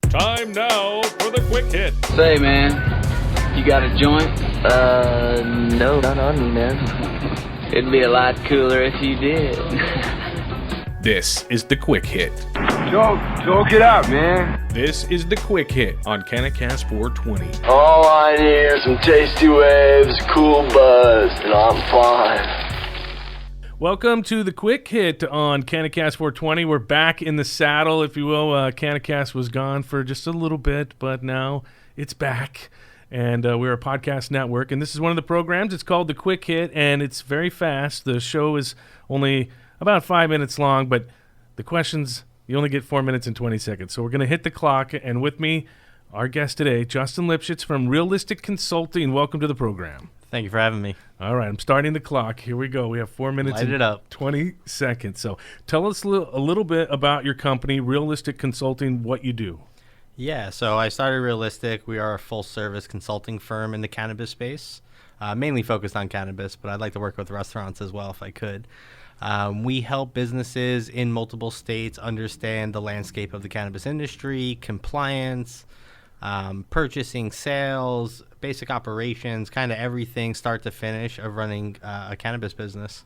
Time now for the quick hit. Say, man, you got a joint? No, not on me, man. It'd be a lot cooler if you did. This is the quick hit. Choke it out, man. This is the quick hit on Canacast 420. All I need are some tasty waves, cool buzz, and I'm fine. Welcome to the quick hit on Canacast 420. We're back in the saddle, if you will. Canacast was gone for just a little bit, but now it's back. And we're a podcast network, and this is one of the programs. It's called the quick hit, and it's very fast. The show is only about 5 minutes long, but the questions, you only get 4 minutes and 20 seconds. So we're going to hit the clock, and with me, our guest today, Justin Lipchitz from Realistic Consulting. Welcome to the program. Thank you for having me. All right, I'm starting the clock. Here we go. We have 4 minutes Light it up. 20 seconds. So tell us a little bit about your company, Realistic Consulting, what you do. Yeah, so I started Realistic. We are a full-service consulting firm in the cannabis space, mainly focused on cannabis, but I'd like to work with restaurants as well if I could. We help businesses in multiple states understand the landscape of the cannabis industry, compliance, purchasing, sales, basic operations, kind of everything start to finish of running a cannabis business.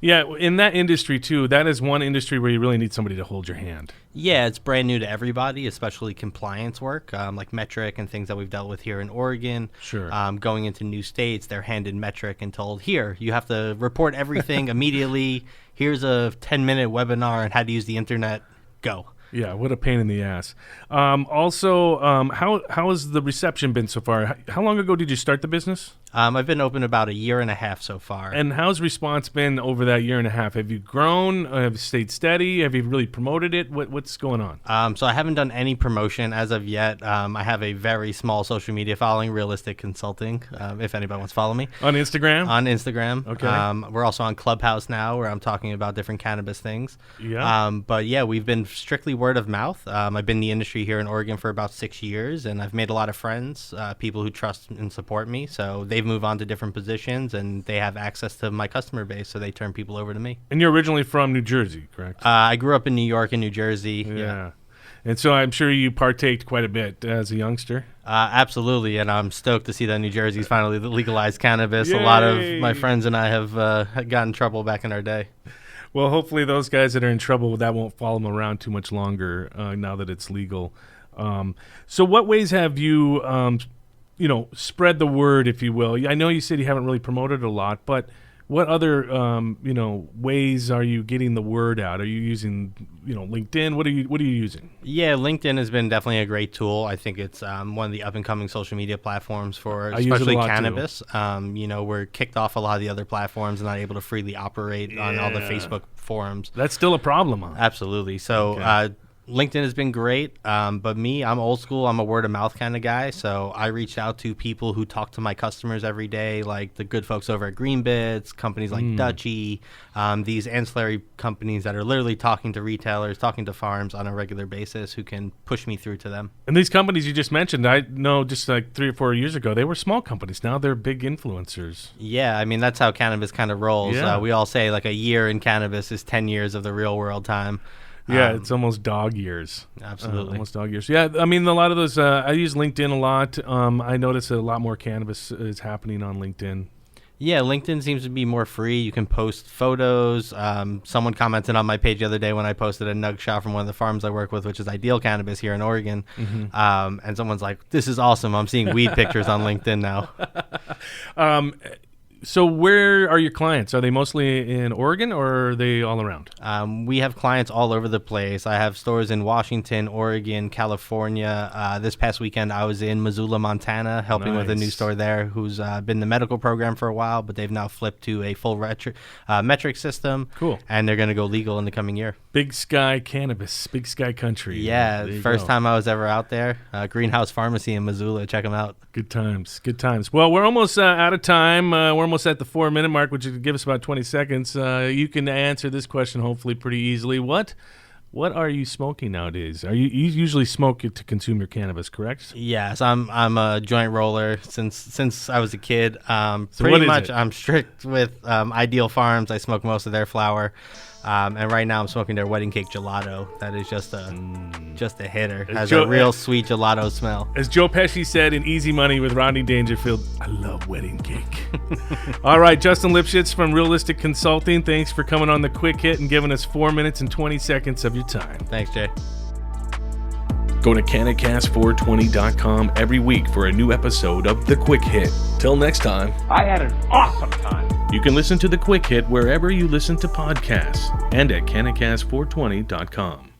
Yeah, in that industry, too, that is one industry where you really need somebody to hold your hand. Yeah, it's brand new to everybody, especially compliance work, like metric and things that we've dealt with here in Oregon. Sure. Going into new states, they're handed metric and told, here, you have to report everything immediately. Here's a 10-minute webinar on how to use the internet. Go. Yeah, what a pain in the ass. Also, how has the reception been so far? How long ago did you start the business? I've been open about a year and a half so far. And how's response been over that year and a half? Have you grown? Have you stayed steady? Have you really promoted it? What's going on? So I haven't done any promotion as of yet. I have a very small social media following, Realistic Consulting, if anybody wants to follow me. On Instagram? On Instagram. Okay. We're also on Clubhouse now, where I'm talking about different cannabis things. Yeah. But yeah, we've been strictly word of mouth. I've been in the industry here in Oregon for about 6 years, and I've made a lot of friends, people who trust and support me. So they've moved on to different positions, and they have access to my customer base, so they turn people over to me. And you're originally from New Jersey, correct? I grew up in New York and New Jersey. Yeah. And so I'm sure you partaked quite a bit as a youngster. Absolutely, and I'm stoked to see that New Jersey's finally legalized cannabis. Yay! A lot of my friends and I have gotten in trouble back in our day. Well, hopefully those guys that are in trouble, that won't follow them around too much longer now that it's legal. So what ways have you, spread the word, if you will? I know you said you haven't really promoted a lot, but what other, ways are you getting the word out? Are you using, LinkedIn? What are you using? Yeah, LinkedIn has been definitely a great tool. I think it's one of the up-and-coming social media platforms for especially cannabis. We're kicked off a lot of the other platforms and not able to freely operate on all the Facebook forums. That's still a problem, huh? Absolutely. So LinkedIn has been great, but I'm old school. I'm a word of mouth kind of guy. So I reached out to people who talk to my customers every day, like the good folks over at Green Bits, companies like Dutchie, these ancillary companies that are literally talking to retailers, talking to farms on a regular basis, who can push me through to them. And these companies you just mentioned, I know just like 3 or 4 years ago, they were small companies. Now they're big influencers. Yeah, I mean, that's how cannabis kind of rolls. Yeah. We all say like a year in cannabis is 10 years of the real world time. Yeah, it's almost dog years. Absolutely. Almost dog years. Yeah, I mean, a lot of those, I use LinkedIn a lot. I notice a lot more cannabis is happening on LinkedIn. Yeah, LinkedIn seems to be more free. You can post photos. Someone commented on my page the other day when I posted a nug shot from one of the farms I work with, which is Ideal Cannabis here in Oregon. Mm-hmm. And someone's like, this is awesome. I'm seeing weed pictures on LinkedIn now. So where are your clients? Are they mostly in Oregon, or are they all around? We have clients all over the place. I have stores in Washington, Oregon, California. This past weekend, I was in Missoula, Montana, helping with a new store there who's been in the medical program for a while, but they've now flipped to a full metric system. Cool. And they're going to go legal in the coming year. Big Sky Cannabis, Big Sky Country. Yeah, first time I was ever out there. Greenhouse Pharmacy in Missoula. Check them out. Good times, good times. Well, we're almost out of time. We're almost at the 4-minute mark, which would give us about 20 seconds. You can answer this question hopefully pretty easily. What are you smoking nowadays? You usually smoke it to consume your cannabis, correct? Yes, I'm a joint roller since I was a kid. So pretty much I'm strict with Ideal Farms. I smoke most of their flower. And right now I'm smoking their wedding cake gelato. That is just a hitter. It has Joe- a real sweet gelato smell. As Joe Pesci said in Easy Money with Rodney Dangerfield, I love wedding cake. All right, Justin Lipchitz from Realistic Consulting, thanks for coming on the Quick Hit and giving us 4 minutes and 20 seconds of your time. Thanks, Jay. Go to canacast420.com every week for a new episode of The Quick Hit. Till next time, I had an awesome time. you can listen to The Quick Hit wherever you listen to podcasts and at canacast420.com.